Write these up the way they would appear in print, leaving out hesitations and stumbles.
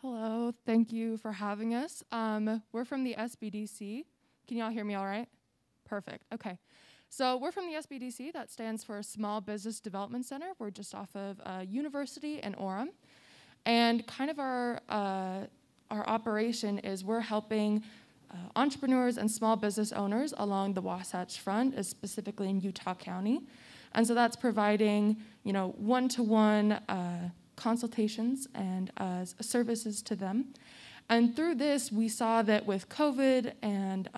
Hello, thank you for having us. We're from the SBDC. Can y'all hear me all right? Perfect, okay. So we're from the SBDC, that stands for Small Business Development Center. We're just off of University and Orem. And kind of our operation is we're helping entrepreneurs and small business owners along the Wasatch Front, specifically in Utah County. And so that's providing, one-to-one consultations and services to them. And through this, we saw that with COVID and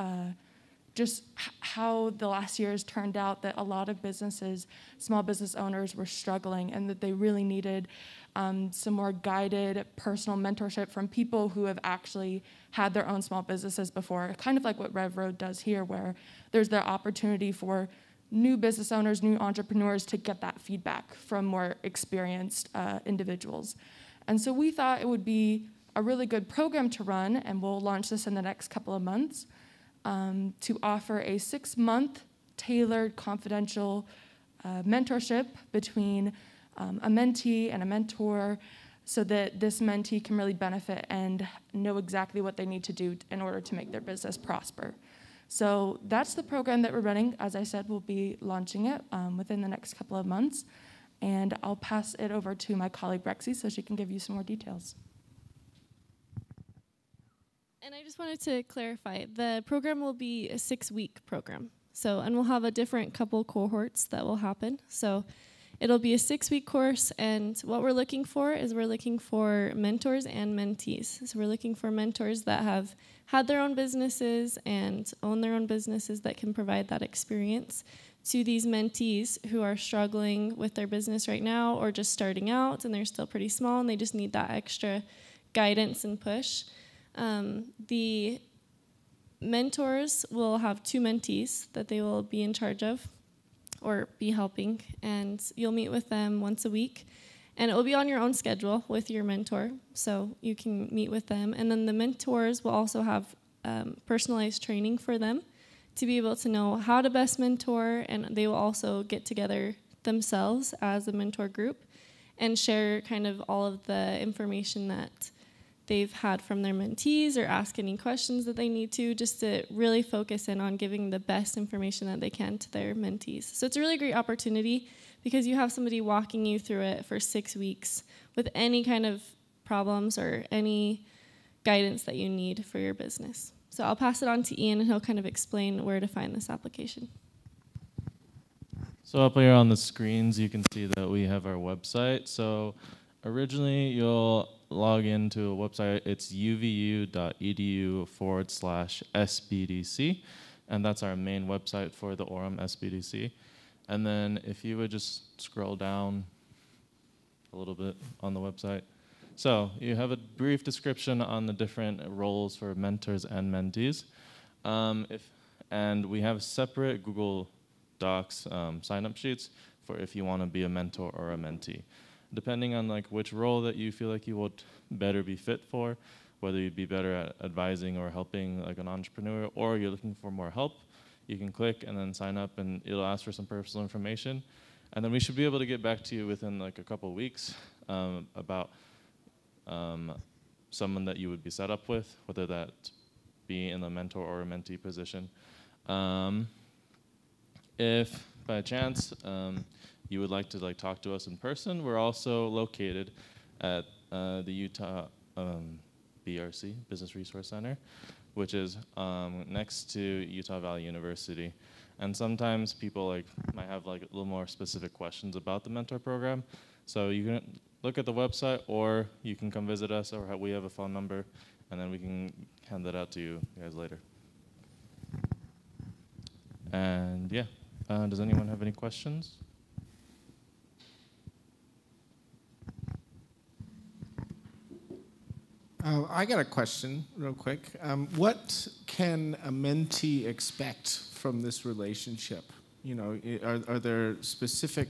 just how the last years turned out, that a lot of businesses, small business owners, were struggling, and that they really needed some more guided personal mentorship from people who have actually had their own small businesses before, kind of like what RevRoad does here, where there's the opportunity for new business owners, new entrepreneurs to get that feedback from more experienced individuals. And so we thought it would be a really good program to run, and we'll launch this in the next couple of months, to offer a 6-month tailored confidential mentorship between a mentee and a mentor, so that this mentee can really benefit and know exactly what they need to do in order to make their business prosper. So that's the program that we're running. As I said, we'll be launching it within the next couple of months. And I'll pass it over to my colleague Rexy so she can give you some more details. And I just wanted to clarify, the program will be a 6-week program. And we'll have a different couple cohorts that will happen. So it'll be a 6-week course, and what we're looking for is we're looking for mentors and mentees. So we're looking for mentors that have had their own businesses and own their own businesses that can provide that experience to these mentees who are struggling with their business right now or just starting out and they're still pretty small and they just need that extra guidance and push. The mentors will have 2 mentees that they will be in charge of or be helping, and you'll meet with them once a week. And it will be on your own schedule with your mentor, so you can meet with them. And then the mentors will also have personalized training for them to be able to know how to best mentor, and they will also get together themselves as a mentor group and share kind of all of the information that they've had from their mentees, or ask any questions that they need to, just to really focus in on giving the best information that they can to their mentees. So it's a really great opportunity because you have somebody walking you through it for 6 weeks with any kind of problems or any guidance that you need for your business. So I'll pass it on to Ian, and he'll kind of explain where to find this application. So up here on the screens, you can see that we have our website. So originally, you'll log into a website. It's uvu.edu/SBDC, and that's our main website for the Orem SBDC. And then if you would just scroll down a little bit on the website. So you have a brief description on the different roles for mentors and mentees. And we have separate Google Docs sign-up sheets for if you want to be a mentor or a mentee. Depending on which role that you feel like you would better be fit for, whether you'd be better at advising or helping an entrepreneur, or you're looking for more help, you can click and then sign up, and it'll ask for some personal information. And then we should be able to get back to you within a couple of weeks about someone that you would be set up with, whether that be in the mentor or a mentee position. If by chance you would like to talk to us in person, we're also located at the Utah BRC, Business Resource Center, which is next to Utah Valley University. And sometimes people might have a little more specific questions about the mentor program. So you can look at the website, or you can come visit us, or we have a phone number, and then we can hand that out to you guys later. And yeah, does anyone have any questions? I got a question real quick. What can a mentee expect from this relationship? Are there specific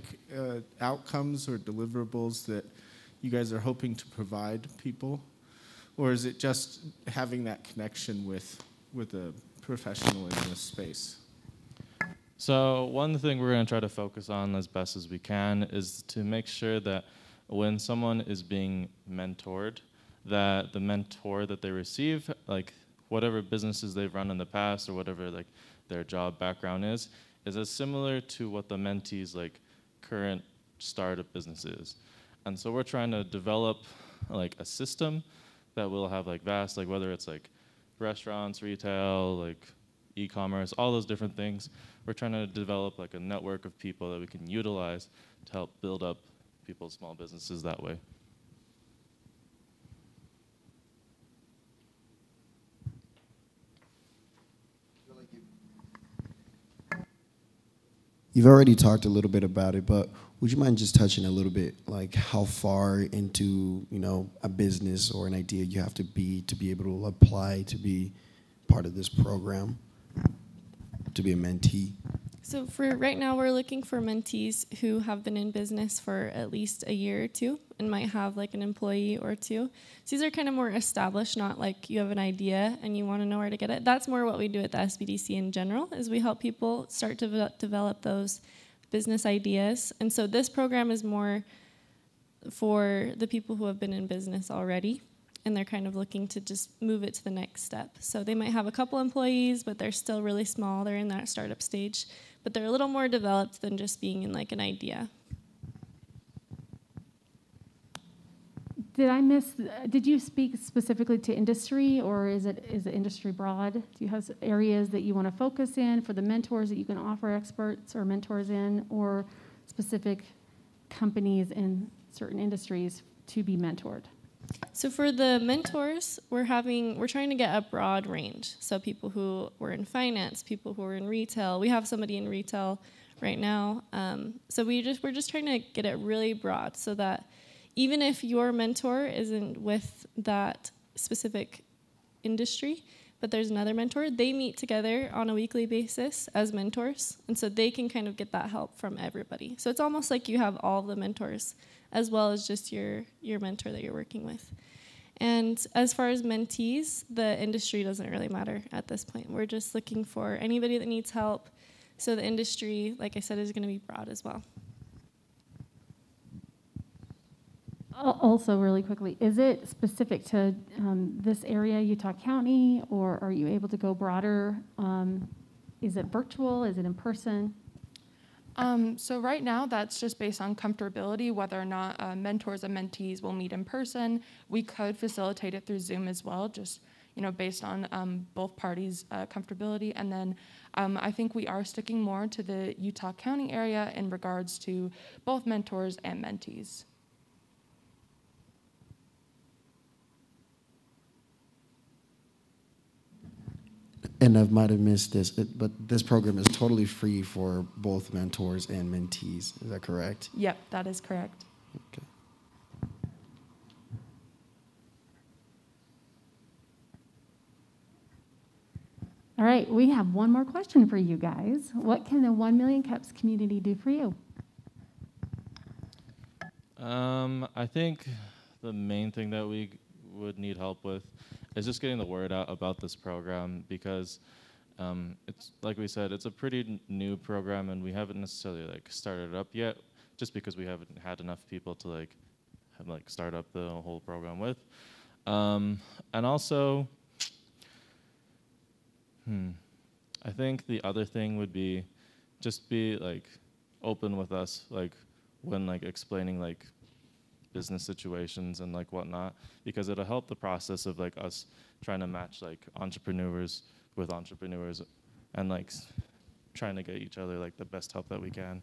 outcomes or deliverables that you guys are hoping to provide people? Or is it just having that connection with a professional in this space? So one thing we're going to try to focus on as best as we can is to make sure that when someone is being mentored, that the mentor that they receive, like whatever businesses they've run in the past or whatever like their job background is as similar to what the mentee's like current startup business is. And so we're trying to develop like a system that will have like vast, like whether it's like restaurants, retail, like e-commerce, all those different things. We're trying to develop like a network of people that we can utilize to help build up people's small businesses that way. You've already talked a little bit about it, but would you mind just touching a little bit, like how far into, you know, a business or an idea you have to be able to apply to be part of this program, to be a mentee? So for right now, we're looking for mentees who have been in business for at least a year or two and might have like an employee or two. So these are kind of more established, not like you have an idea and you want to know where to get it. That's more what we do at the SBDC in general, is we help people start to develop those business ideas. And so this program is more for the people who have been in business already, and they're kind of looking to just move it to the next step. So they might have a couple employees, but they're still really small. They're in that startup stage, but they're a little more developed than just being in like an idea. Did you speak specifically to industry, or is it industry broad? Do you have areas that you want to focus in for the mentors that you can offer experts or mentors in, or specific companies in certain industries to be mentored? So for the mentors, we're trying to get a broad range. So people who were in finance, people who were in retail. We have somebody in retail right now. So we're just trying to get it really broad, so that even if your mentor isn't with that specific industry, but there's another mentor, they meet together on a weekly basis as mentors, and so they can kind of get that help from everybody. So it's almost like you have all the mentors, as well as just your mentor that you're working with. And as far as mentees, the industry doesn't really matter at this point. We're just looking for anybody that needs help. So the industry, like I said, is going to be broad as well. Also, really quickly, is it specific to this area, Utah County, or are you able to go broader? Is it virtual? Is it in person? So right now, that's just based on comfortability, whether or not mentors and mentees will meet in person. We could facilitate it through Zoom as well, just based on both parties' comfortability. And then I think we are sticking more to the Utah County area in regards to both mentors and mentees. And I might have missed this, but this program is totally free for both mentors and mentees. Is that correct? Yep, that is correct. Okay. All right, we have one more question for you guys. What can the 1 Million Cups community do for you? I think the main thing that we would need help with is just getting the word out about this program, because it's like we said, it's a pretty new program and we haven't necessarily started it up yet, just because we haven't had enough people to start up the whole program with. And also, I think the other thing would be just be open with us, when explaining business situations and whatnot, because it'll help the process of us trying to match entrepreneurs with entrepreneurs and trying to get each other the best help that we can.